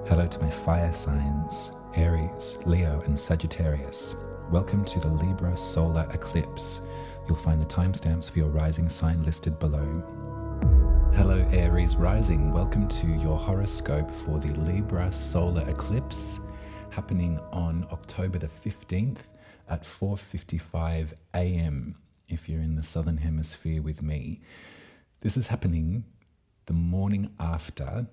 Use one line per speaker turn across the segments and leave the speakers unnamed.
Hello to my fire signs, Aries, Leo and Sagittarius. Welcome to the Libra solar eclipse. You'll find the timestamps for your rising sign listed below. Hello Aries rising, welcome to your horoscope for the Libra solar eclipse happening on October the 15th at 4:55 a.m. if you're in the southern hemisphere with me. This is happening the morning after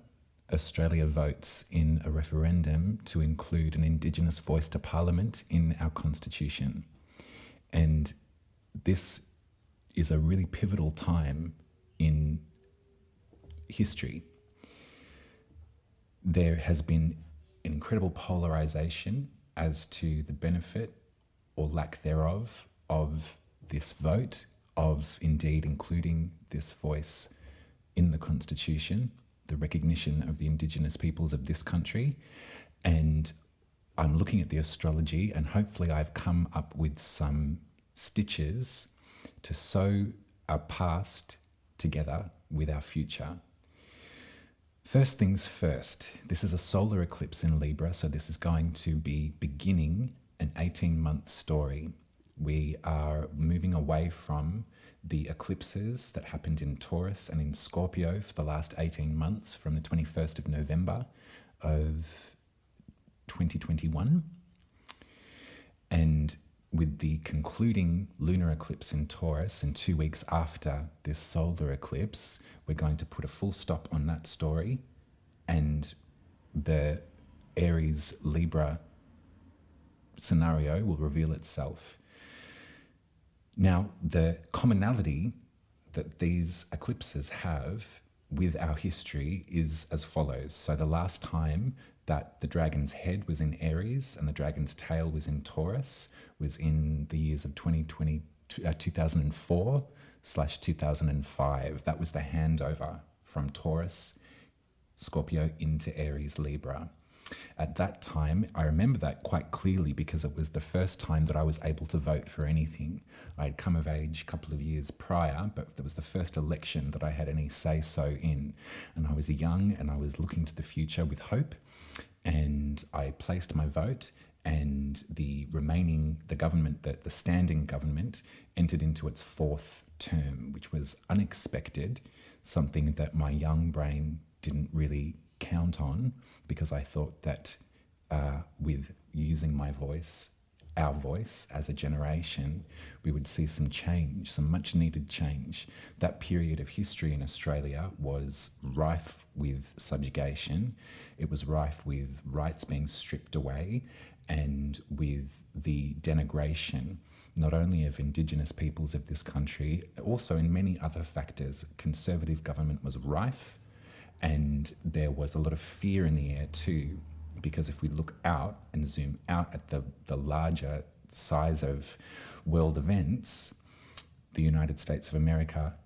Australia votes in a referendum to include an Indigenous voice to Parliament in our constitution. And this is a really pivotal time in history. There has been an incredible polarization as to the benefit or lack thereof of this vote, of indeed including this voice in the constitution, the recognition of the Indigenous peoples of this country. And I'm looking at the astrology, and hopefully I've come up with some stitches to sew our past together with our future. First things first, this is a solar eclipse in Libra, so this is going to be beginning an 18-month story. We are moving away from the eclipses that happened in Taurus and in Scorpio for the last 18 months from the 21st of November of 2021. And with the concluding lunar eclipse in Taurus and 2 weeks after this solar eclipse, we're going to put a full stop on that story, and the Aries Libra scenario will reveal itself. Now, the commonality that these eclipses have with our history is as follows. So the last time that the dragon's head was in Aries and the dragon's tail was in Taurus was in the years of 2004/2005. That was the handover from Taurus, Scorpio into Aries, Libra. At that time, I remember that quite clearly because it was the first time that I was able to vote for anything. I had come of age a couple of years prior, but it was the first election that I had any say-so in. And I was young and I was looking to the future with hope, and I placed my vote, and the government, the standing government, entered into its fourth term, which was unexpected, something that my young brain didn't really count on, because I thought that with using my voice, our voice as a generation, we would see some change, some much needed change. That period of history in Australia was rife with subjugation. It was rife with rights being stripped away, and with the denigration, not only of Indigenous peoples of this country, also in many other factors. Conservative government was rife, and there was a lot of fear in the air too, because if we look out and zoom out at the larger size of world events, the United States of America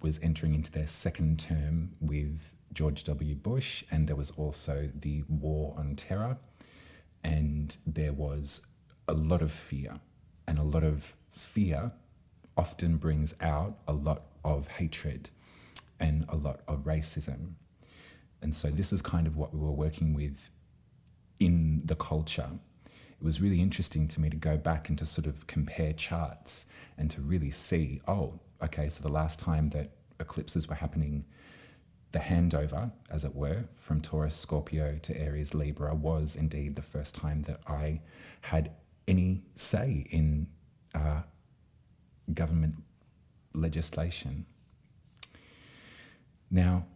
was entering into their second term with George W. Bush, and there was also the war on terror, and there was a lot of fear, and a lot of fear often brings out a lot of hatred and a lot of racism. And so this is kind of what we were working with in the culture. It was really interesting to me to go back and to sort of compare charts and to really see, oh, okay, so the last time that eclipses were happening, the handover, as it were, from Taurus, Scorpio to Aries, Libra was indeed the first time that I had any say in government legislation. Now,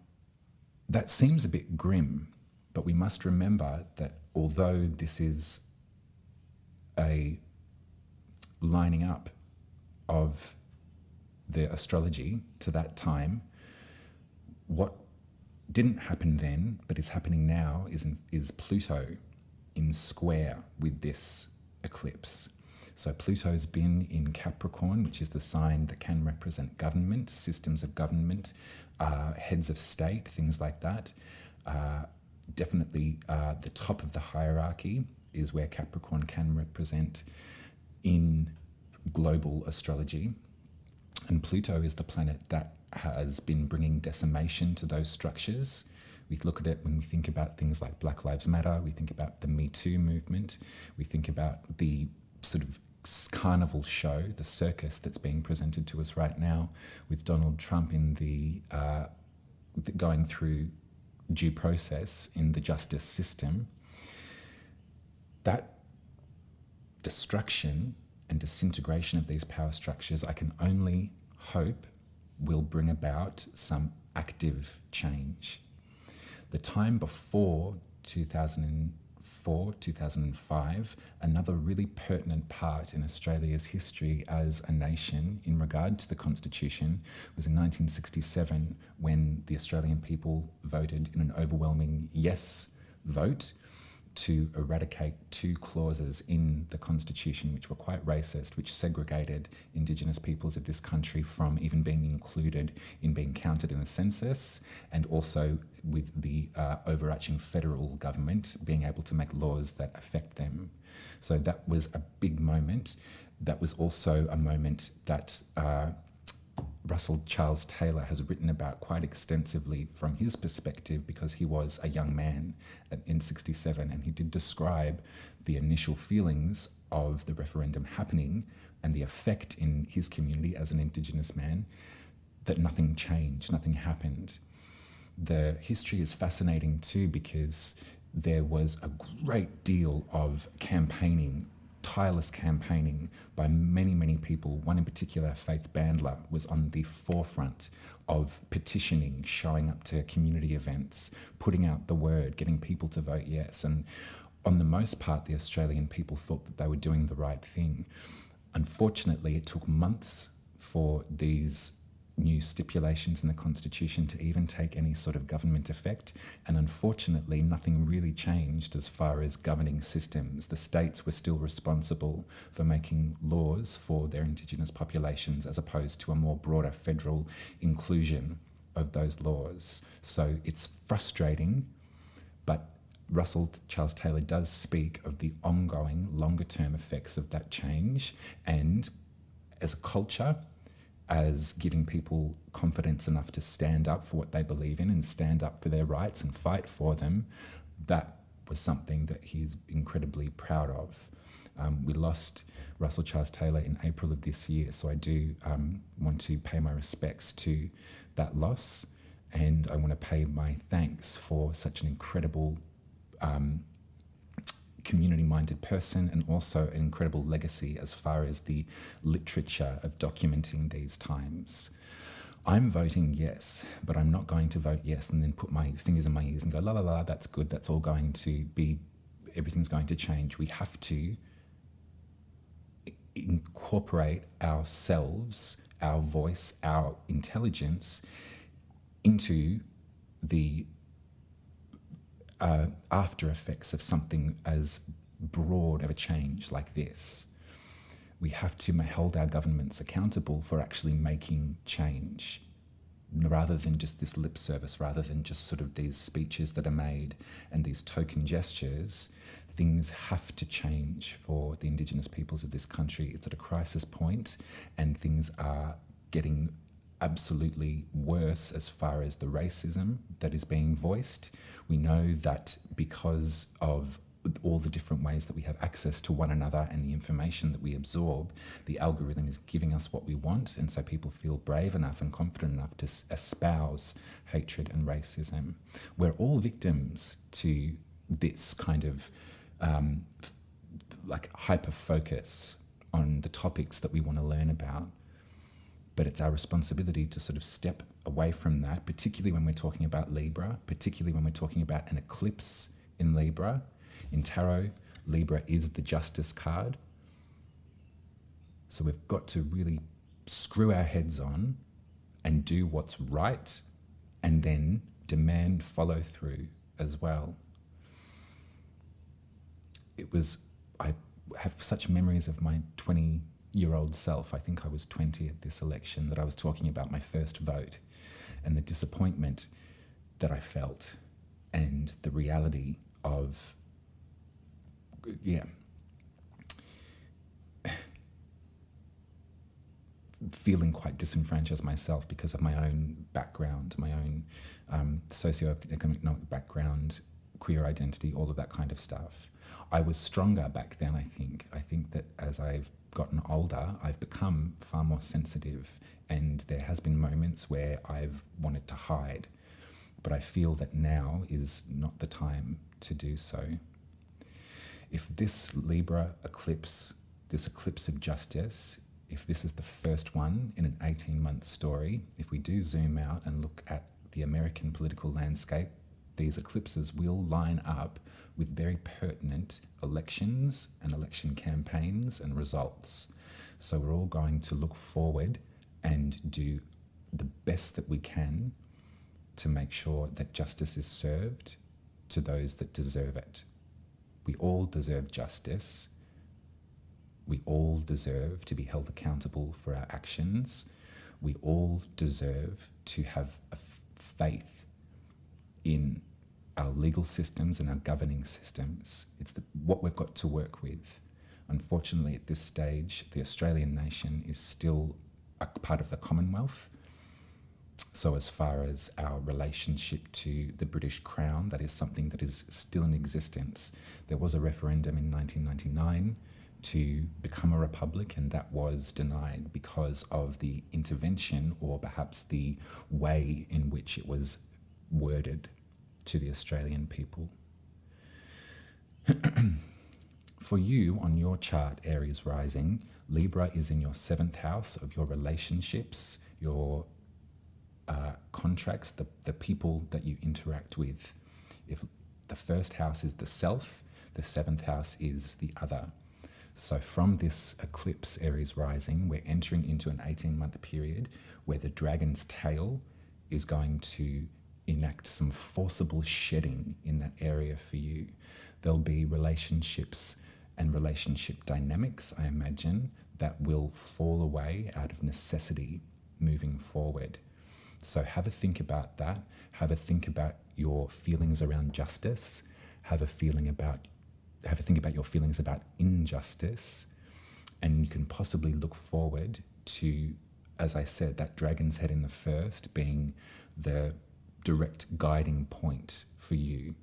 that seems a bit grim, but we must remember that although this is a lining up of the astrology to that time, what didn't happen then, but is happening now, is Pluto in square with this eclipse. So Pluto's been in Capricorn, which is the sign that can represent government, systems of government, heads of state, things like that. Definitely the top of the hierarchy is where Capricorn can represent in global astrology. And Pluto is the planet that has been bringing decimation to those structures We look at it when we think about things like Black Lives Matter, we think about the Me Too movement, we think about the sort of carnival show, the circus that's being presented to us right now with Donald Trump in the going through due process in the justice system. That destruction and disintegration of these power structures, I can only hope will bring about some active change. The time before 2004, 2005, another really pertinent part in Australia's history as a nation in regard to the Constitution was in 1967 when the Australian people voted in an overwhelming yes vote to eradicate two clauses in the Constitution which were quite racist, which segregated Indigenous peoples of this country from even being included in being counted in the census, and also with the overarching federal government being able to make laws that affect them. So that was a big moment. That was also a moment that Russell Charles Taylor has written about quite extensively from his perspective, because he was a young man in 67, and he did describe the initial feelings of the referendum happening and the effect in his community as an Indigenous man, that nothing changed, nothing happened. The history is fascinating too, because there was a great deal of campaigning, tireless campaigning by many, many people. One in particular, Faith Bandler, was on the forefront of petitioning, showing up to community events, putting out the word, getting people to vote yes. And on the most part, the Australian people thought that they were doing the right thing. Unfortunately, it took months for these new stipulations in the Constitution to even take any sort of government effect, and unfortunately nothing really changed as far as governing systems. The states were still responsible for making laws for their Indigenous populations, as opposed to a more broader federal inclusion of those laws. So it's frustrating, but Russell Charles Taylor does speak of the ongoing longer term effects of that change, and as a culture, as giving people confidence enough to stand up for what they believe in and stand up for their rights and fight for them, that was something that he's incredibly proud of. We lost Russell Charles Taylor in April of this year, so I do want to pay my respects to that loss, and I want to pay my thanks for such an incredible community-minded person, and also an incredible legacy as far as the literature of documenting these times. I'm voting yes, but I'm not going to vote yes and then put my fingers in my ears and go, la la la, that's good, that's all going to be, everything's going to change. We have to incorporate ourselves, our voice, our intelligence into the after effects of something as broad of a change like this. We have to hold our governments accountable for actually making change, rather than just this lip service, rather than just sort of these speeches that are made and these token gestures. Things have to change for the Indigenous peoples of this country. It's at a crisis point, and things are getting absolutely worse as far as the racism that is being voiced. We know that because of all the different ways that we have access to one another and the information that we absorb, the algorithm is giving us what we want, and so people feel brave enough and confident enough to espouse hatred and racism. We're all victims to this kind of like hyper-focus on the topics that we want to learn about. But it's our responsibility to sort of step away from that, particularly when we're talking about Libra, particularly when we're talking about an eclipse in Libra. In tarot, Libra is the justice card. So we've got to really screw our heads on and do what's right, and then demand follow through as well. I have such memories of my 20-year-old self. I think I was 20 at this election, that I was talking about my first vote and the disappointment that I felt, and the reality of, feeling quite disenfranchised myself because of my own background, my own socioeconomic background, queer identity, all of that kind of stuff. I was stronger back then, I think. I think that as I've gotten older, I've become far more sensitive, and there has been moments where I've wanted to hide. But I feel that now is not the time to do so. If this Libra eclipse, this eclipse of justice, if this is the first one in an 18-month story, if we do zoom out and look at the American political landscape, these eclipses will line up with very pertinent elections and election campaigns and results. So we're all going to look forward and do the best that we can to make sure that justice is served to those that deserve it. We all deserve justice. We all deserve to be held accountable for our actions. We all deserve to have a faith in our legal systems and our governing systems. It's what we've got to work with. Unfortunately, at this stage, the Australian nation is still a part of the Commonwealth. So as far as our relationship to the British Crown, that is something that is still in existence. There was a referendum in 1999 to become a republic, and that was denied because of the intervention, or perhaps the way in which it was worded to the Australian people. For you, on your chart, Aries rising, Libra is in your 7th house of your relationships, your contracts, the people that you interact with. If the 1st house is the self, the 7th house is the other. So from this eclipse, Aries rising, we're entering into an 18-month period where the dragon's tail is going to enact some forcible shedding in that area for you. There'll be relationships and relationship dynamics, I imagine, that will fall away out of necessity moving forward. So have a think about that. Have a think about your feelings around justice. Have a think about your feelings about injustice. And you can possibly look forward to, as I said, that dragon's head in the 1st being the direct guiding point for you.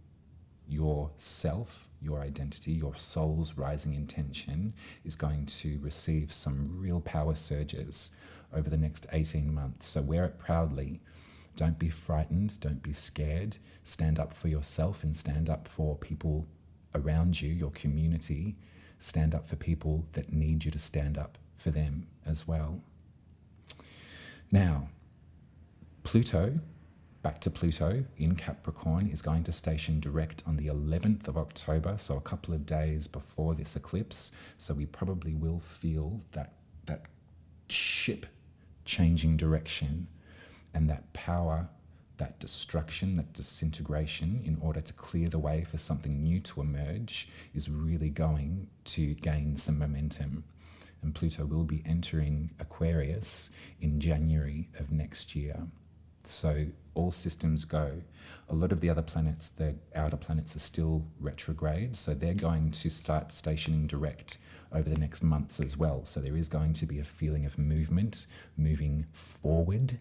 Your self, your identity, your soul's rising intention is going to receive some real power surges over the next 18 months. So wear it proudly. Don't be frightened. Don't be scared. Stand up for yourself and stand up for people around you, your community. Stand up for people that need you to stand up for them as well. Now, Pluto, back to Pluto in Capricorn, is going to station direct on the 11th of October, so a couple of days before this eclipse. So we probably will feel that ship changing direction, and that power, that destruction, that disintegration, in order to clear the way for something new to emerge, is really going to gain some momentum. And Pluto will be entering Aquarius in January of next year. So all systems go. A lot of the other planets, the outer planets, are still retrograde, so they're going to start stationing direct over the next months as well. So there is going to be a feeling of movement, moving forward,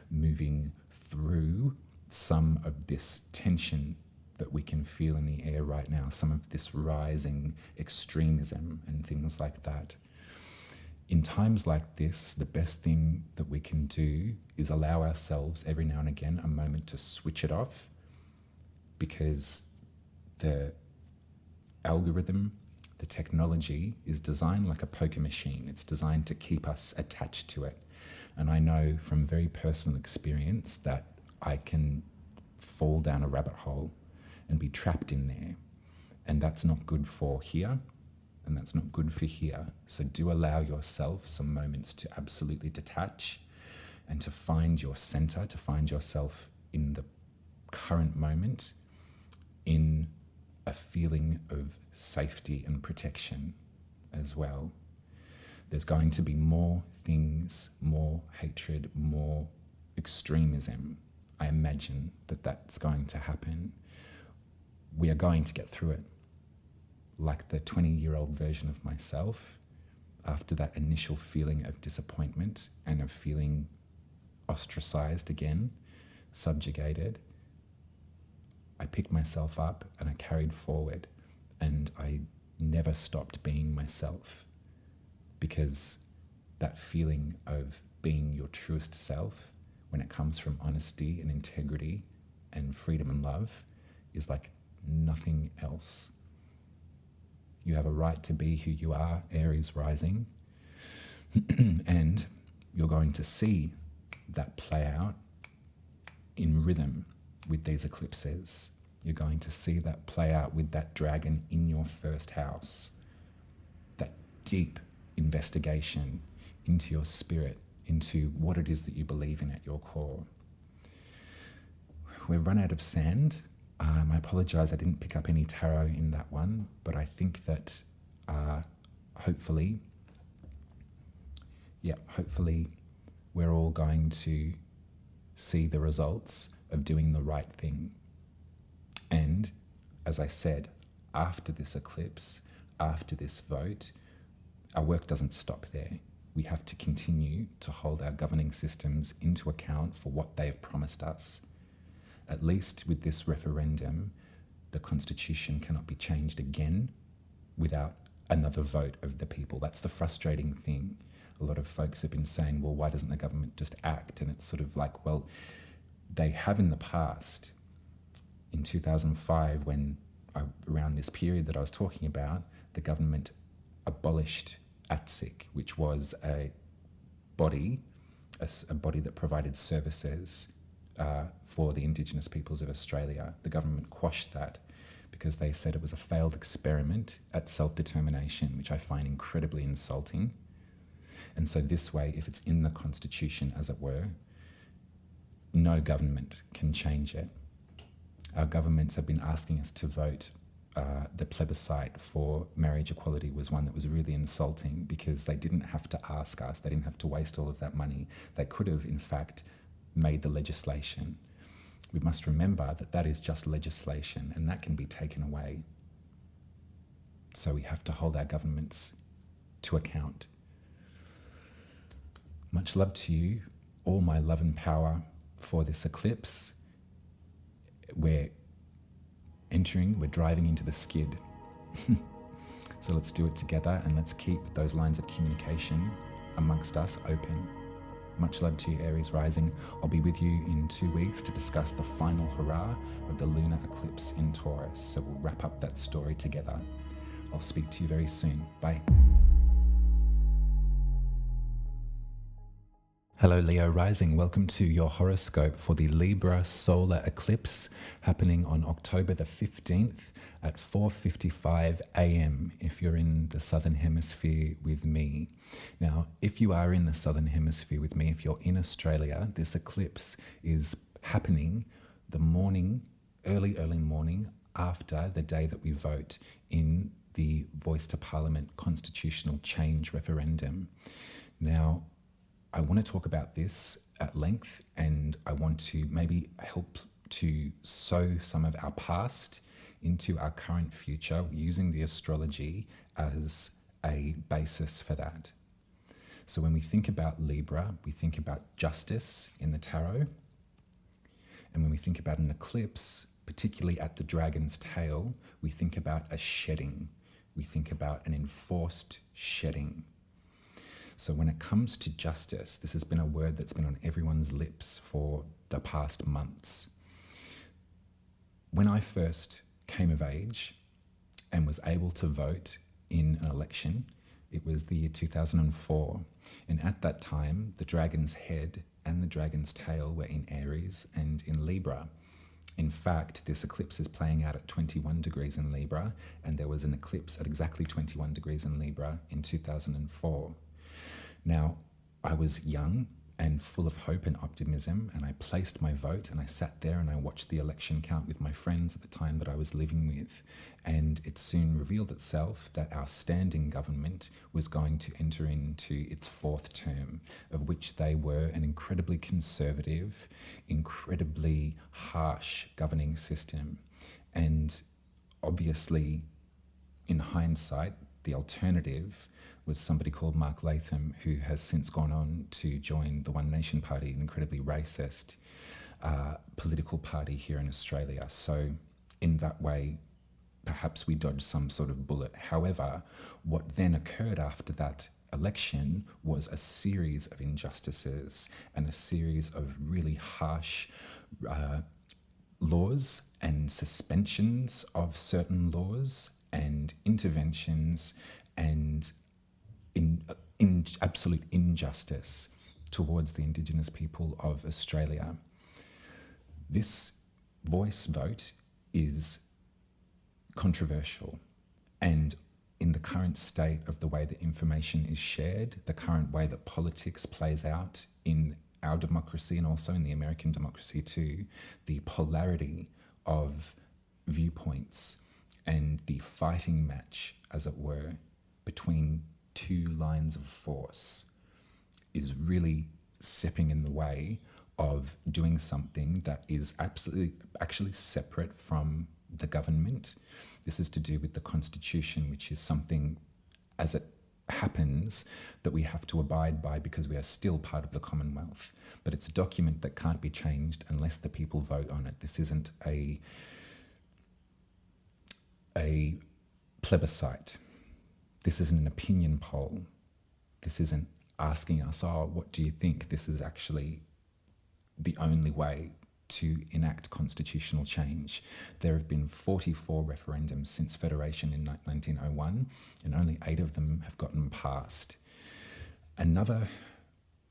moving through some of this tension that we can feel in the air right now, some of this rising extremism and things like that. In times like this, the best thing that we can do is allow ourselves every now and again a moment to switch it off, because the algorithm, the technology is designed like a poker machine. It's designed to keep us attached to it. And I know from very personal experience that I can fall down a rabbit hole and be trapped in there. And that's not good for here, and that's not good for here. So do allow yourself some moments to absolutely detach and to find your center, to find yourself in the current moment in a feeling of safety and protection as well. There's going to be more things, more hatred, more extremism. I imagine that that's going to happen. We are going to get through it. Like the 20-year-old version of myself, after that initial feeling of disappointment and of feeling ostracized again, subjugated, I picked myself up and I carried forward, and I never stopped being myself, because that feeling of being your truest self, when it comes from honesty and integrity and freedom and love, is like nothing else. You have a right to be who you are, Aries rising, and you're going to see that play out in rhythm with these eclipses. You're going to see that play out with that dragon in your first house, that deep investigation into your spirit, into what it is that you believe in at your core. We've run out of sand. I apologize, I didn't pick up any tarot in that one, but I think that hopefully we're all going to see the results of doing the right thing. And as I said, after this eclipse, after this vote, our work doesn't stop there. We have to continue to hold our governing systems into account for what they have promised us. At least with this referendum, the Constitution cannot be changed again without another vote of the people. That's the frustrating thing. A lot of folks have been saying, well, why doesn't the government just act? And it's sort of like, well, they have in the past. In 2005, when around this period that I was talking about, the government abolished ATSIC, which was a body that provided services for the Indigenous peoples of Australia. The government quashed that because they said it was a failed experiment at self-determination, which I find incredibly insulting. And so this way, if it's in the Constitution, as it were, no government can change it. Our governments have been asking us to vote. The plebiscite for marriage equality was one that was really insulting, because they didn't have to ask us. They didn't have to waste all of that money. They could have, in fact, made the legislation. We must remember that that is just legislation, and that can be taken away. So we have to hold our governments to account. Much love to you, all my love and power for this eclipse. We're driving into the skid. So let's do it together, and let's keep those lines of communication amongst us open. Much love to you, Aries rising. I'll be with you in 2 weeks to discuss the final hurrah of the lunar eclipse in Taurus. So we'll wrap up that story together. I'll speak to you very soon. Bye. Hello, Leo rising. Welcome to your horoscope for the Libra solar eclipse happening on October the 15th at 4:55 a.m. if you're in the Southern Hemisphere with me. Now, if you are in the Southern Hemisphere with me, if you're in Australia, this eclipse is happening the morning, early morning after the day that we vote in the Voice to Parliament constitutional change referendum. Now, I want to talk about this at length, and I want to maybe help to sow some of our past into our current future using the astrology as a basis for that. So when we think about Libra, we think about justice in the tarot. And when we think about an eclipse, particularly at the dragon's tail, we think about a shedding. We think about an enforced shedding. So when it comes to justice, this has been a word that's been on everyone's lips for the past months. When I first came of age and was able to vote in an election, it was the year 2004. And at that time, the dragon's head and the dragon's tail were in Aries and in Libra. In fact, this eclipse is playing out at 21 degrees in Libra, and there was an eclipse at exactly 21 degrees in Libra in 2004. Now, I was young and full of hope and optimism, and I placed my vote, and I sat there and I watched the election count with my friends at the time that I was living with. And it soon revealed itself that our standing government was going to enter into its fourth term, of which they were an incredibly conservative, incredibly harsh governing system. And obviously, in hindsight, The alternative was somebody called Mark Latham, who has since gone on to join the One Nation Party, an incredibly racist political party here in Australia. So in that way, perhaps we dodged some sort of bullet. However, what then occurred after that election was a series of injustices and a series of really harsh laws and suspensions of certain laws and interventions and in absolute injustice towards the Indigenous people of Australia. This voice vote is controversial, and in the current state of the way that information is shared, the current way that politics plays out in our democracy and also in the American democracy too, the polarity of viewpoints and the fighting match, as it were, between two lines of force is really stepping in the way of doing something that is actually separate from the government. This is to do with the Constitution, which is something, as it happens, that we have to abide by because we are still part of the Commonwealth. But it's a document that can't be changed unless the people vote on it. This isn't a plebiscite. This isn't an opinion poll. This isn't asking us, oh, what do you think? This is actually the only way to enact constitutional change. There have been 44 referendums since Federation in 1901, and only 8 of them have gotten passed. Another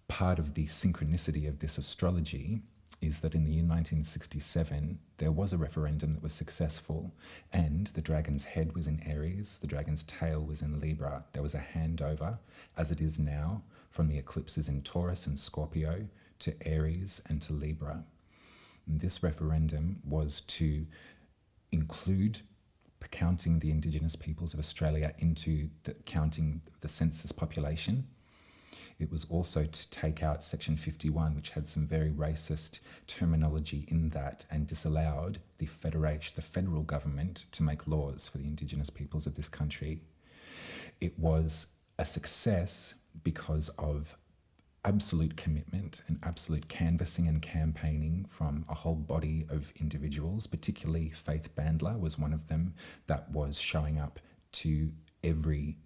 part of the synchronicity of this astrology is that in the year 1967, there was a referendum that was successful, and the dragon's head was in Aries, the dragon's tail was in Libra. There was a handover, as it is now, from the eclipses in Taurus and Scorpio to Aries and to Libra. And this referendum was to include counting the Indigenous peoples of Australia into the counting the census population. It was also to take out Section 51, which had some very racist terminology in that and disallowed the federal government to make laws for the Indigenous peoples of this country. It was a success because of absolute commitment and absolute canvassing and campaigning from a whole body of individuals, particularly Faith Bandler was one of them that was showing up to every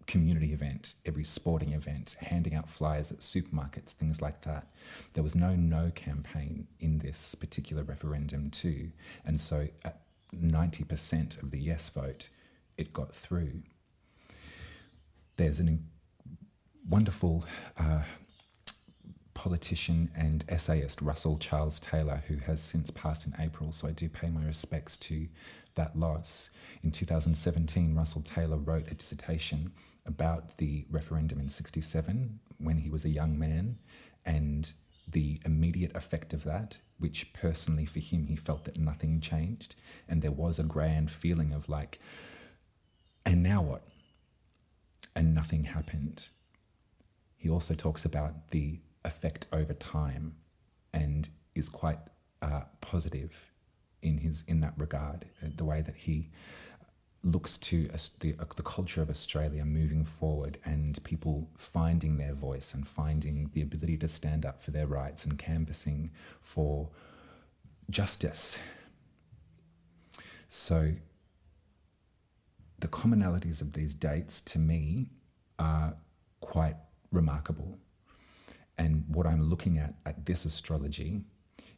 community event, every sporting event, handing out flyers at supermarkets, things like that. There was no campaign in this particular referendum too. And so at 90% of the yes vote, it got through. There's a wonderful politician and essayist, Russell Charles Taylor, who has since passed in April, so I do pay my respects to that loss. In 2017, Russell Taylor wrote a dissertation about the referendum in 67 when he was a young man and the immediate effect of that, which personally for him, he felt that nothing changed. And there was a grand feeling of like, and now what? And nothing happened. He also talks about the effect over time and is quite positive in that regard, the way that he looks to the culture of Australia moving forward and people finding their voice and finding the ability to stand up for their rights and canvassing for justice. So the commonalities of these dates to me are quite remarkable. And what I'm looking at this astrology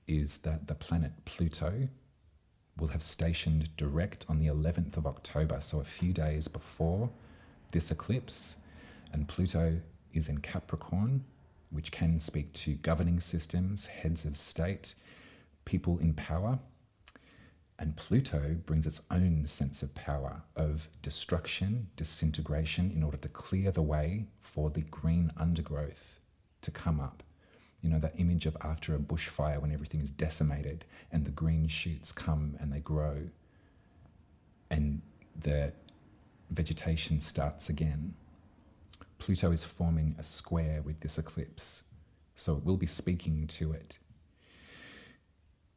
is that the planet Pluto will have stationed direct on the 11th of October, so a few days before this eclipse. And Pluto is in Capricorn, which can speak to governing systems, heads of state, people in power. And Pluto brings its own sense of power, of destruction, disintegration, in order to clear the way for the green undergrowth to come up. You know, that image of after a bushfire when everything is decimated and the green shoots come and they grow and the vegetation starts again. Pluto is forming a square with this eclipse, so it will be speaking to it.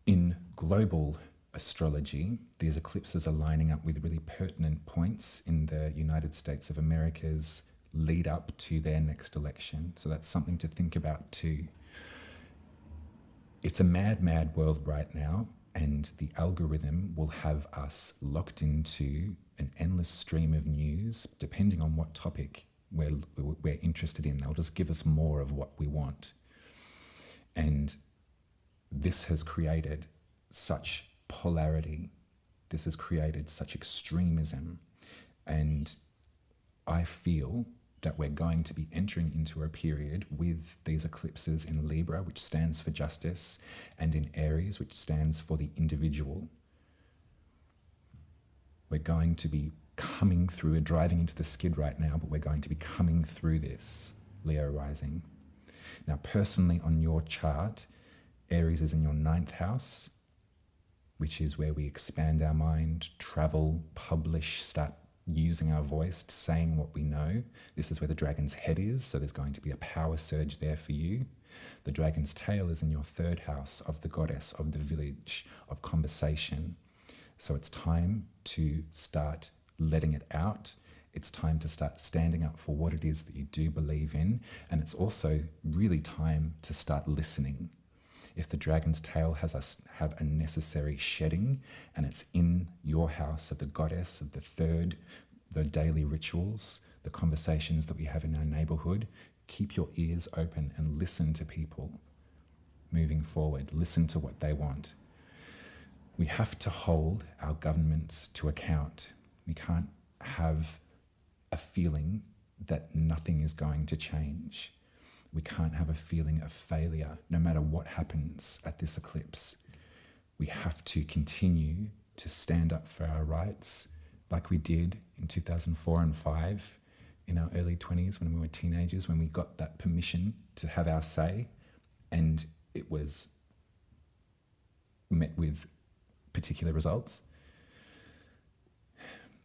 In global astrology, these eclipses are lining up with really pertinent points in the United States of America's lead up to their next election. So that's something to think about too. It's a mad, mad world right now, and the algorithm will have us locked into an endless stream of news, depending on what topic we're interested in. They'll just give us more of what we want. And this has created such polarity. This has created such extremism. And I feel that we're going to be entering into a period with these eclipses in Libra, which stands for justice, and in Aries, which stands for the individual. We're going to be coming through, we're driving into the skid right now, but we're going to be coming through this, Leo rising. Now, personally on your chart, Aries is in your 9th house, which is where we expand our mind, travel, publish, start using our voice, saying what we know. This is where the dragon's head is, so there's going to be a power surge there for you. The dragon's tail is in your 3rd house of the goddess, of the village, of conversation. So it's time to start letting it out. It's time to start standing up for what it is that you do believe in. And it's also really time to start listening. If the dragon's tail has us have a necessary shedding, and it's in your house of the goddess, of the 3rd, the daily rituals, the conversations that we have in our neighborhood, keep your ears open and listen to people moving forward. Listen to what they want. We have to hold our governments to account. We can't have a feeling that nothing is going to change. We can't have a feeling of failure no matter what happens at this eclipse. We have to continue to stand up for our rights like we did in 2004 and 5, in our early 20s when we were teenagers, when we got that permission to have our say, and it was met with particular results.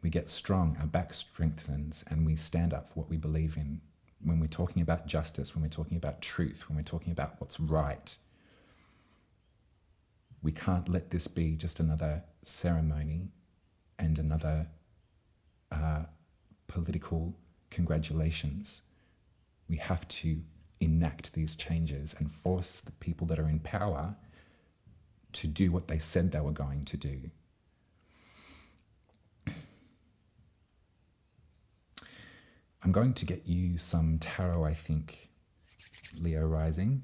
We get strong, our back strengthens, and we stand up for what we believe in. When we're talking about justice, when we're talking about truth, when we're talking about what's right, we can't let this be just another ceremony and another political congratulations. We have to enact these changes and force the people that are in power to do what they said they were going to do. I'm going to get you some tarot, I think, Leo rising,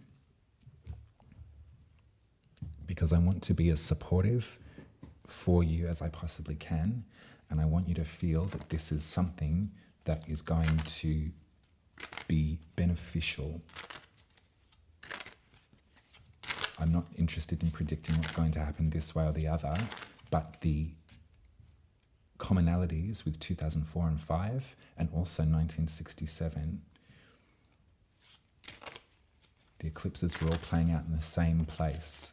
because I want to be as supportive for you as I possibly can, and I want you to feel that this is something that is going to be beneficial. I'm not interested in predicting what's going to happen this way or the other, but the commonalities with 2004 and 5 and also 1967, the eclipses were all playing out in the same place.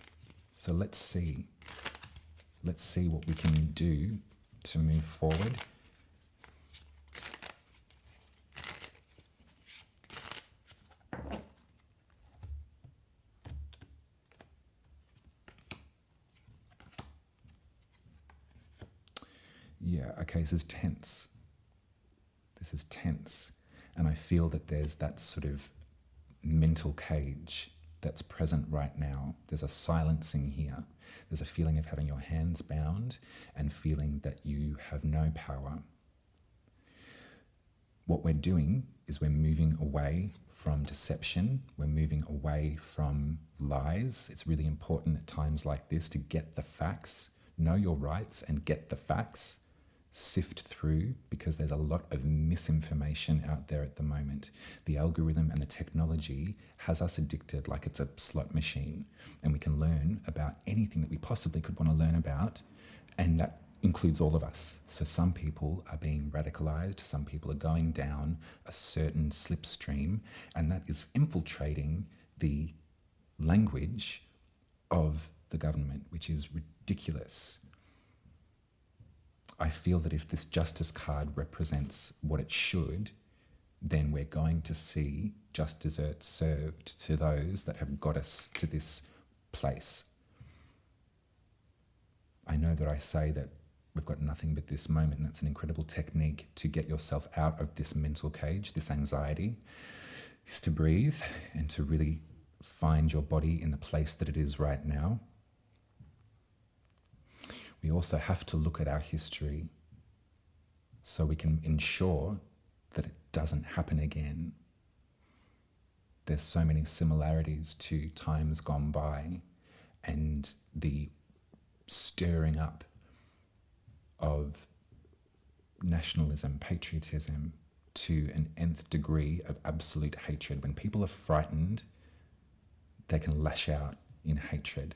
So let's see what we can do to move forward. Yeah, okay, this is tense. This is tense. And I feel that there's that sort of mental cage that's present right now. There's a silencing here. There's a feeling of having your hands bound and feeling that you have no power. What we're doing is we're moving away from deception. We're moving away from lies. It's really important at times like this to get the facts, know your rights and get the facts. Sift through, because there's a lot of misinformation out there at the moment. The algorithm and the technology has us addicted like it's a slot machine, and we can learn about anything that we possibly could want to learn about, and that includes all of us. So some people are being radicalized, some people are going down a certain slipstream, and that is infiltrating the language of the government, which is ridiculous. I feel that if this justice card represents what it should, then we're going to see just desserts served to those that have got us to this place. I know that I say that we've got nothing but this moment, and that's an incredible technique to get yourself out of this mental cage, this anxiety, is to breathe and to really find your body in the place that it is right now. We also have to look at our history so we can ensure that it doesn't happen again. There's so many similarities to times gone by and the stirring up of nationalism, patriotism, to an nth degree of absolute hatred. When people are frightened, they can lash out in hatred.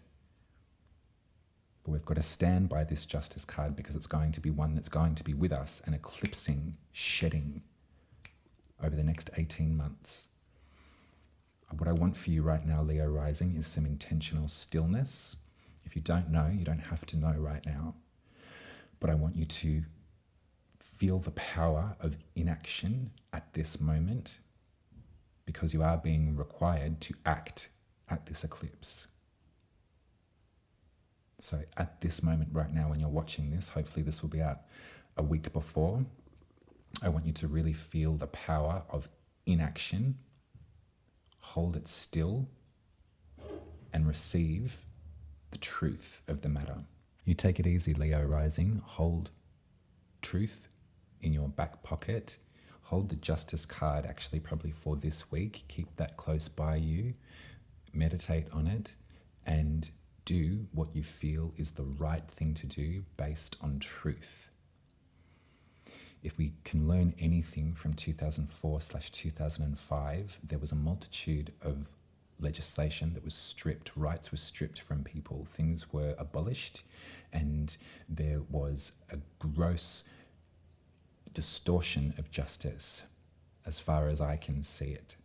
But we've got to stand by this justice card because it's going to be one that's going to be with us and eclipsing, shedding over the next 18 months. What I want for you right now, Leo rising, is some intentional stillness. If you don't know, you don't have to know right now. But I want you to feel the power of inaction at this moment because you are being required to act at this eclipse. So at this moment right now when you're watching this, hopefully this will be out a week before, I want you to really feel the power of inaction, hold it still, and receive the truth of the matter. You take it easy, Leo rising. Hold truth in your back pocket. Hold the justice card actually probably for this week. Keep that close by you. Meditate on it and do what you feel is the right thing to do based on truth. If we can learn anything from 2004/2005, there was a multitude of legislation that was stripped, rights were stripped from people, things were abolished, and there was a gross distortion of justice as far as I can see it.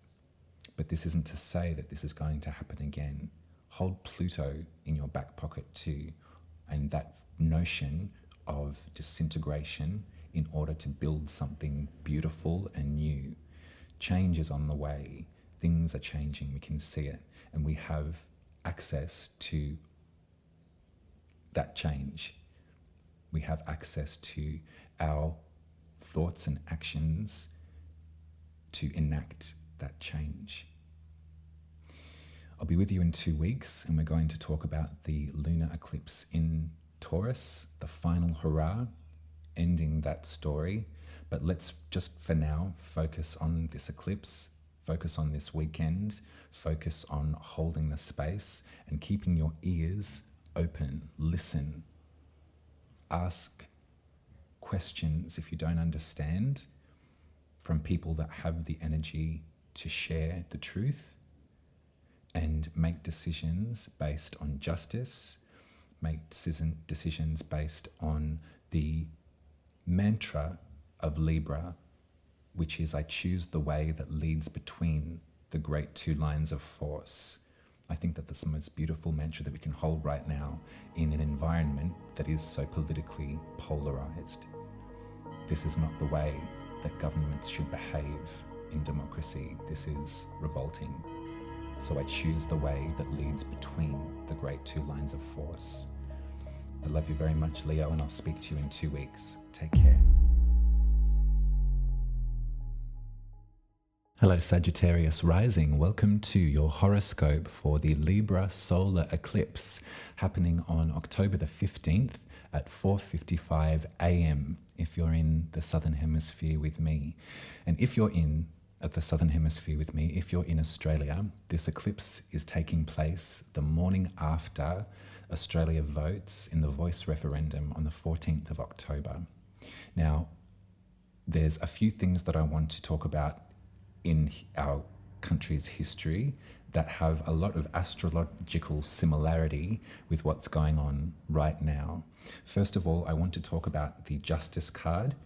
But this isn't to say that this is going to happen again. Hold Pluto in your back pocket too, and that notion of disintegration in order to build something beautiful and new. Change is on the way. Things are changing. We can see it. And we have access to that change. We have access to our thoughts and actions to enact that change. I'll be with you in 2 weeks, and we're going to talk about the lunar eclipse in Taurus, the final hurrah, ending that story. But let's just for now focus on this eclipse, focus on this weekend, focus on holding the space and keeping your ears open. Listen, ask questions if you don't understand from people that have the energy to share the truth, and make decisions based on justice, make decisions based on the mantra of Libra, which is I choose the way that leads between the great two lines of force. I think that that's the most beautiful mantra that we can hold right now in an environment that is so politically polarized. This is not the way that governments should behave in democracy. This is revolting. So I choose the way that leads between the great two lines of force. I love you very much, Leo, and I'll speak to you in 2 weeks. Take care. Hello, Sagittarius rising. Welcome to your horoscope for the Libra solar eclipse happening on October the 15th at 4:55 a.m. if you're in the Southern Hemisphere with me. And if you're in the Southern Hemisphere with me, if you're in Australia, this eclipse is taking place the morning after Australia votes in the Voice referendum on the 14th of October. Now, there's a few things that I want to talk about in our country's history that have a lot of astrological similarity with what's going on right now. First of all, I want to talk about the Justice card.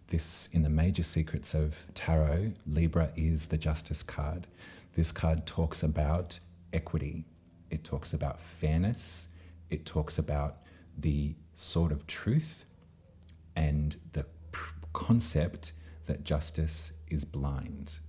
This, in the major secrets of tarot, Libra is the Justice card. This card talks about equity. It talks about fairness. It talks about the sword of truth and the concept that justice is blind.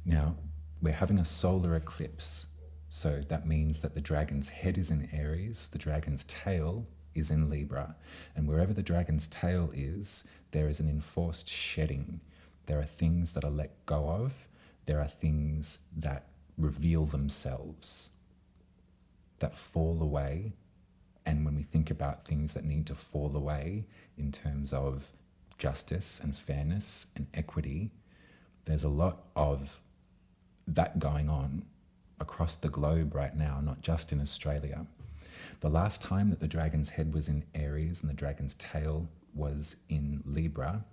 Now, we're having a solar eclipse. So that means that the dragon's head is in Aries, the dragon's tail is in Libra. And wherever the dragon's tail is, there is an enforced shedding. There are things that are let go of. There are things that reveal themselves, that fall away. And when we think about things that need to fall away in terms of justice and fairness and equity, there's a lot of that going on across the globe right now, not just in Australia. The last time that the dragon's head was in Aries and the dragon's tail was in Libra,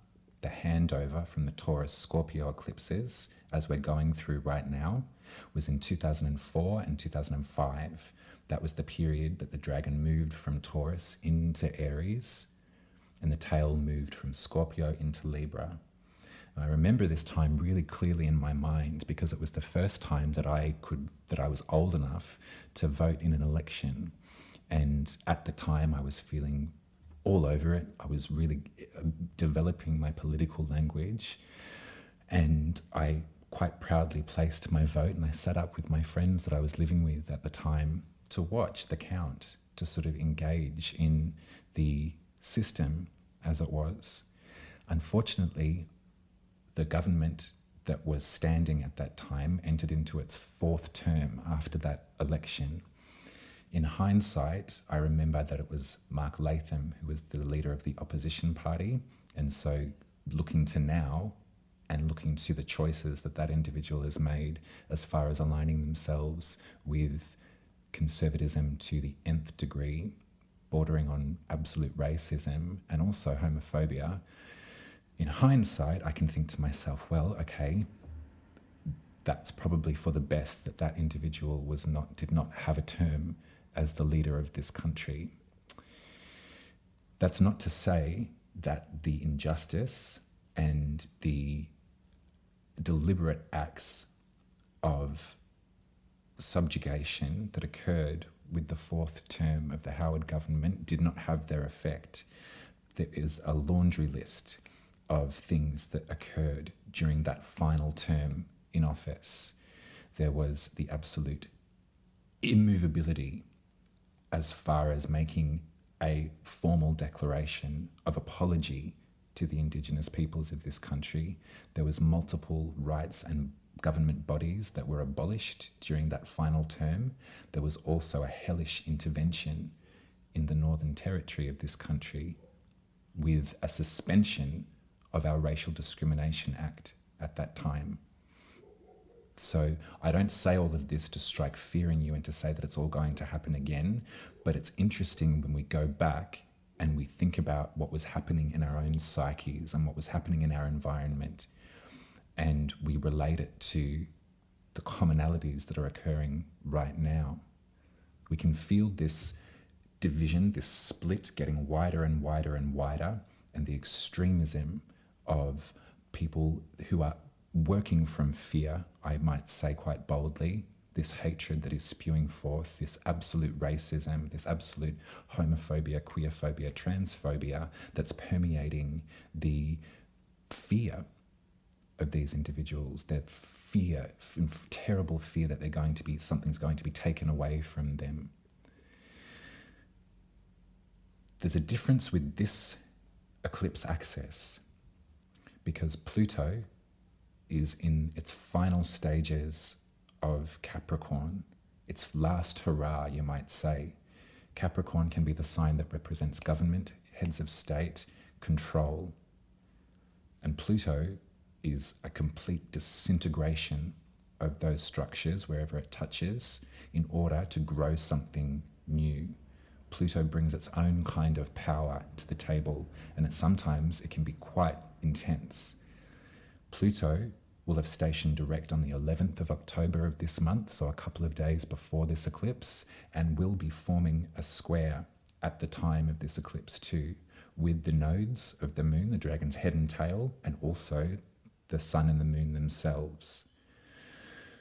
the handover from the Taurus Scorpio eclipses, as we're going through right now, was in 2004 and 2005. That was the period that the dragon moved from Taurus into Aries and the tail moved from Scorpio into Libra. And I remember this time really clearly in my mind because it was the first time that I was old enough to vote in an election. And at the time I was feeling all over it. I was really developing my political language, and I quite proudly placed my vote, and I sat up with my friends that I was living with at the time to watch the count, to sort of engage in the system as it was. Unfortunately, the government that was standing at that time entered into its fourth term after that election. In hindsight, I remember that it was Mark Latham who was the leader of the opposition party. And so looking to now and looking to the choices that that individual has made as far as aligning themselves with conservatism to the nth degree, bordering on absolute racism and also homophobia, in hindsight, I can think to myself, well, okay, that's probably for the best that that individual did not have a term as the leader of this country. That's not to say that the injustice and the deliberate acts of subjugation that occurred with the fourth term of the Howard government did not have their effect. There is a laundry list of things that occurred during that final term in office. There was the absolute immovability as far as making a formal declaration of apology to the Indigenous peoples of this country. There was multiple rights and government bodies that were abolished during that final term. There was also a hellish intervention in the Northern Territory of this country with a suspension of our Racial Discrimination Act at that time. So I don't say all of this to strike fear in you and to say that it's all going to happen again, but it's interesting when we go back and we think about what was happening in our own psyches and what was happening in our environment, and we relate it to the commonalities that are occurring right now. We can feel this division, this split getting wider and wider and wider, and the extremism of people who are working from fear, I might say quite boldly, this hatred that is spewing forth, this absolute racism, this absolute homophobia, queerphobia, transphobia that's permeating the fear of these individuals, their fear, terrible fear that something's going to be taken away from them. There's a difference with this eclipse axis because Pluto is in its final stages of Capricorn, its last hurrah, you might say. Capricorn can be the sign that represents government, heads of state, control. And Pluto is a complete disintegration of those structures wherever it touches in order to grow something new. Pluto brings its own kind of power to the table, and sometimes it can be quite intense. Pluto will have stationed direct on the 11th of October of this month, so a couple of days before this eclipse, and will be forming a square at the time of this eclipse too, with the nodes of the moon, the dragon's head and tail, and also the sun and the moon themselves.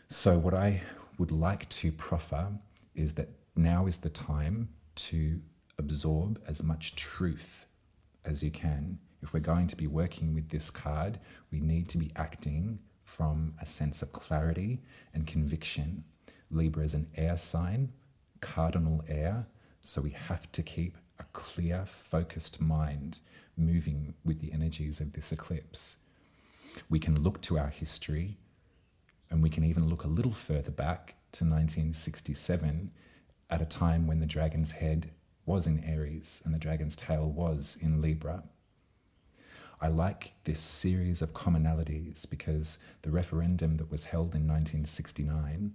So what I would like to proffer is that now is the time to absorb as much truth as you can. If we're going to be working with this card, we need to be acting from a sense of clarity and conviction. Libra is an air sign, cardinal air, so we have to keep a clear, focused mind moving with the energies of this eclipse. We can look to our history, and we can even look a little further back to 1967, at a time when the dragon's head was in Aries and the dragon's tail was in Libra. I like this series of commonalities because the referendum that was held in 1969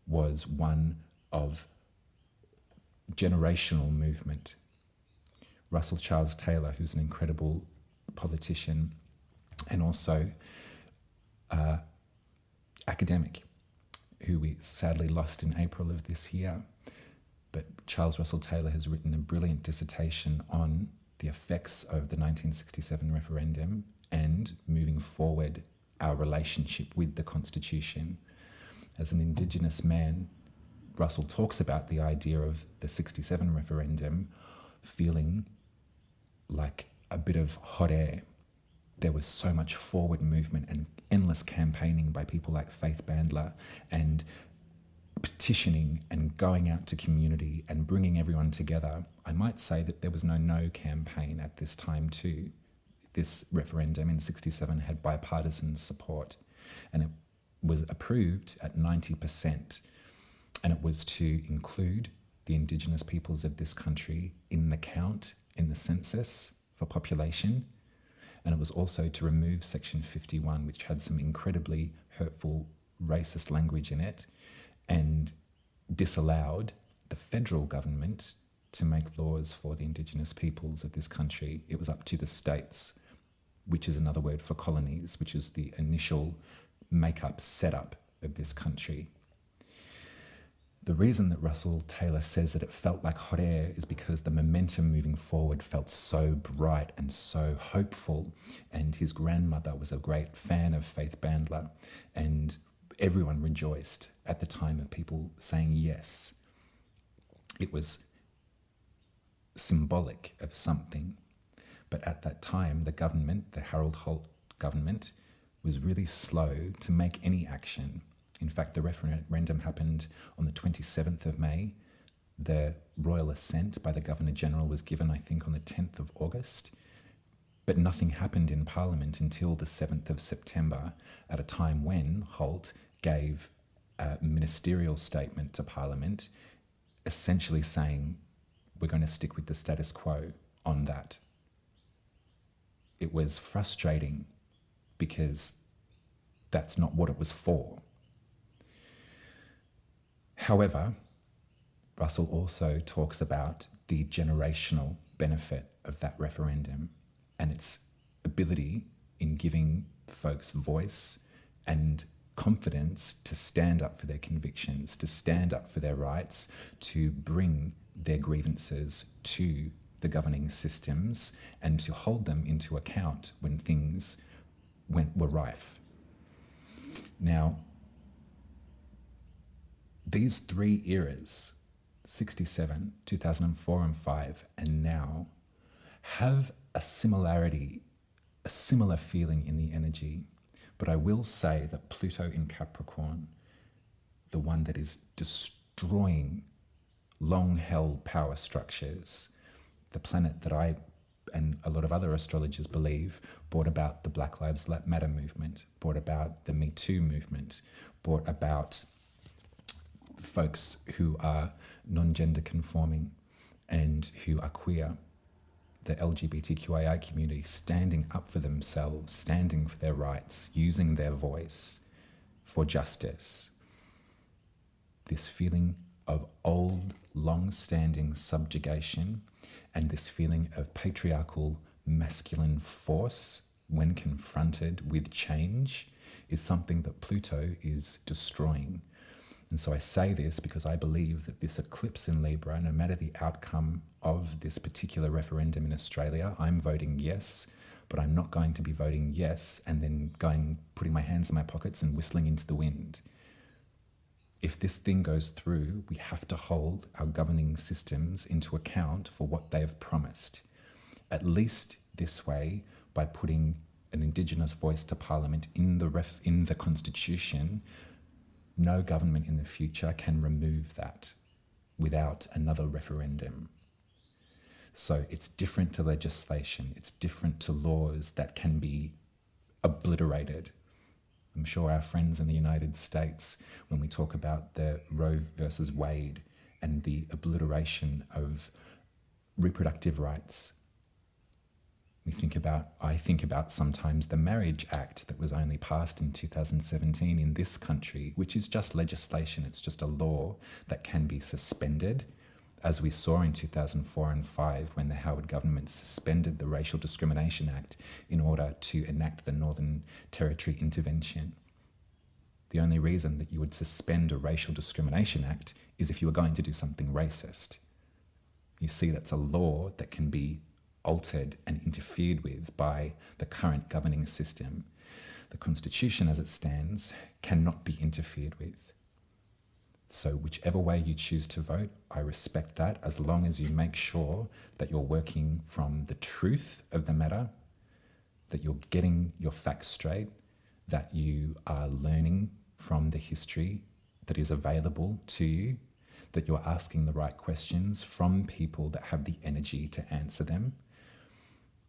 was one of generational movement. Russell Charles Taylor, who's an incredible politician and also academic, who we sadly lost in April of this year. But Charles Russell Taylor has written a brilliant dissertation on the effects of the 1967 referendum and moving forward our relationship with the Constitution. As an Indigenous man, Russell talks about the idea of the 67 referendum feeling like a bit of hot air. There was so much forward movement and endless campaigning by people like Faith Bandler and petitioning and going out to community and bringing everyone together. I might say that there was no campaign at this time too. This referendum in 67 had bipartisan support, and it was approved at 90%, and it was to include the Indigenous peoples of this country in the count, in the census for population, and it was also to remove Section 51, which had some incredibly hurtful racist language in it, and disallowed the federal government to make laws for the Indigenous peoples of this country. It was up to the states, which is another word for colonies, which is the initial make-up, setup of this country. The reason that Russell Taylor says that it felt like hot air is because the momentum moving forward felt so bright and so hopeful, and his grandmother was a great fan of Faith Bandler, and everyone rejoiced at the time of people saying yes. It was symbolic of something. But at that time, the government, the Harold Holt government, was really slow to make any action. In fact, the referendum happened on the 27th of May. The royal assent by the Governor-General was given, I think, on the 10th of August. But nothing happened in Parliament until the 7th of September, at a time when Holt gave a ministerial statement to Parliament, essentially saying, we're going to stick with the status quo on that. It was frustrating because that's not what it was for. However, Russell also talks about the generational benefit of that referendum and its ability in giving folks voice and confidence to stand up for their convictions, to stand up for their rights, to bring their grievances to the governing systems and to hold them into account when things were rife. Now, these three eras, 67, 2004 and 5, and now, have a similarity, a similar feeling in the energy. But I will say that Pluto in Capricorn, the one that is destroying long-held power structures, the planet that I and a lot of other astrologers believe brought about the Black Lives Matter movement, brought about the Me Too movement, brought about folks who are non-gender conforming and who are queer, the LGBTQII community standing up for themselves, standing for their rights, using their voice for justice. This feeling of old, long-standing subjugation and this feeling of patriarchal masculine force when confronted with change is something that Pluto is destroying. And so I say this because I believe that this eclipse in Libra, no matter the outcome of this particular referendum in Australia, I'm voting yes, but I'm not going to be voting yes and then putting my hands in my pockets and whistling into the wind. If this thing goes through, we have to hold our governing systems into account for what they have promised. At least this way, by putting an Indigenous voice to Parliament in the Constitution, No government in the future can remove that without another referendum. So it's different to legislation. It's different to laws that can be obliterated. I'm sure our friends in the United States, when we talk about the Roe versus Wade and the obliteration of reproductive rights, I think about sometimes the Marriage Act that was only passed in 2017 in this country, which is just legislation. It's just a law that can be suspended, as we saw in 2004 and 5 when the Howard government suspended the Racial Discrimination Act in order to enact the Northern Territory Intervention. The only reason that you would suspend a Racial Discrimination Act is if you were going to do something racist. You see, that's a law that can be altered and interfered with by the current governing system. The Constitution as it stands cannot be interfered with. So whichever way you choose to vote, I respect that, as long as you make sure that you're working from the truth of the matter, that you're getting your facts straight, that you are learning from the history that is available to you, that you're asking the right questions from people that have the energy to answer them.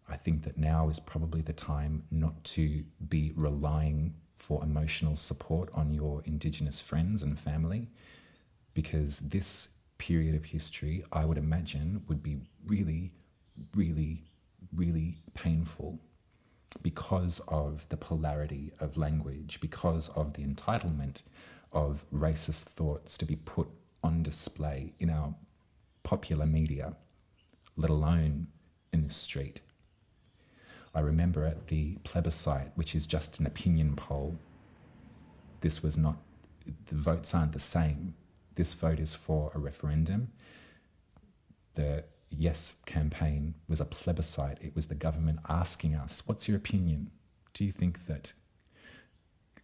I think that now is probably the time not to be relying for emotional support on your Indigenous friends and family, because this period of history, I would imagine, would be really, really, really painful because of the polarity of language, because of the entitlement of racist thoughts to be put on display in our popular media, let alone in the street. I remember at the plebiscite, which is just an opinion poll, this was not, the votes aren't the same. This vote is for a referendum. The Yes campaign was a plebiscite. It was the government asking us, what's your opinion? Do you think that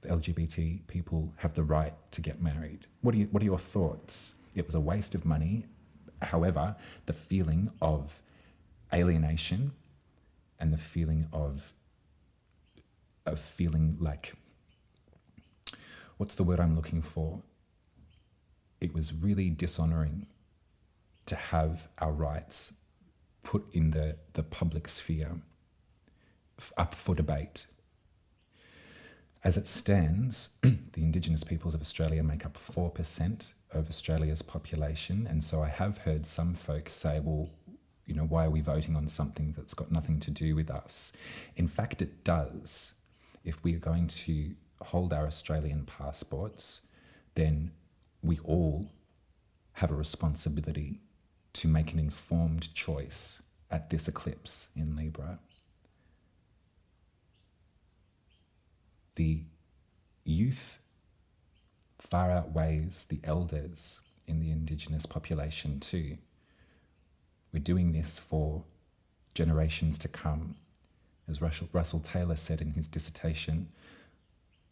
the LGBT people have the right to get married? What are your thoughts? It was a waste of money. However, the feeling of alienation and the feeling of feeling like, what's the word I'm looking for? It was really dishonoring to have our rights put in the public sphere, up for debate. As it stands, the Indigenous peoples of Australia make up 4% of Australia's population, and so I have heard some folks say, well, you know, why are we voting on something that's got nothing to do with us? In fact, it does. If we are going to hold our Australian passports, then we all have a responsibility to make an informed choice at this eclipse in Libra. The youth far outweighs the elders in the Indigenous population too. We're doing this for generations to come. As Russell Taylor said in his dissertation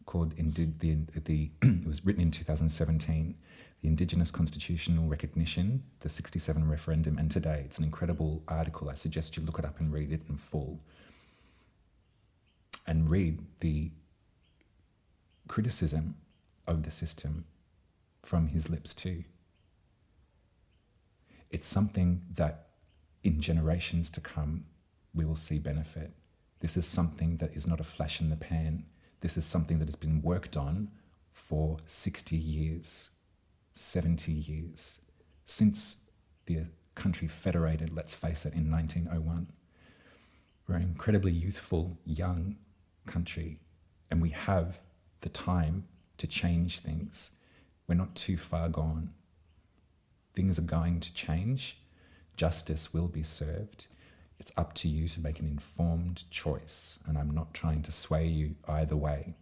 called it was written in 2017, The Indigenous Constitutional Recognition, the 67 Referendum, and Today. It's an incredible article. I suggest you look it up and read it in full. And read the criticism of the system from his lips too. It's something that in generations to come, we will see benefit. This is something that is not a flash in the pan. This is something that has been worked on for 60 years, 70 years, since the country federated, let's face it, in 1901. We're an incredibly youthful, young country, and we have the time to change things. We're not too far gone. Things are going to change. Justice will be served. It's up to you to make an informed choice, and I'm not trying to sway you either way.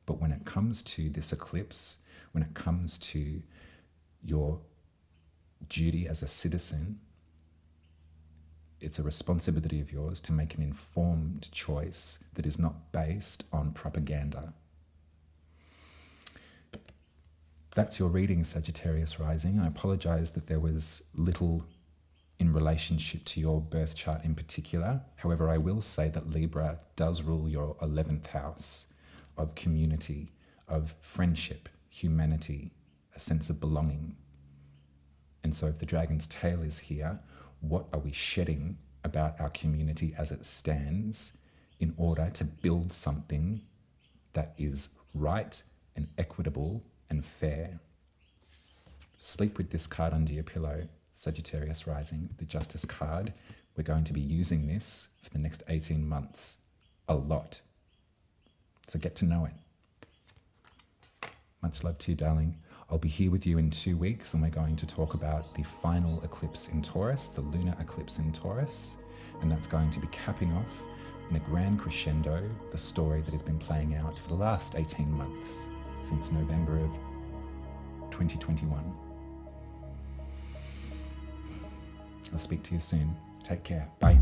But when it comes to this eclipse, when it comes to your duty as a citizen, it's a responsibility of yours to make an informed choice that is not based on propaganda. That's your reading, Sagittarius rising. I apologize that there was little in relationship to your birth chart in particular. However, I will say that Libra does rule your 11th house of community, of friendship, humanity, a sense of belonging. And so if the dragon's tail is here, what are we shedding about our community as it stands in order to build something that is right and equitable and fair? Sleep with this card under your pillow, Sagittarius rising, the Justice card. We're going to be using this for the next 18 months, a lot. So get to know it. Much love to you, darling. I'll be here with you in 2 weeks, and we're going to talk about the final eclipse in Taurus, the lunar eclipse in Taurus, and that's going to be capping off in a grand crescendo the story that has been playing out for the last 18 months, since November of 2021. I'll speak to you soon. Take care. Bye.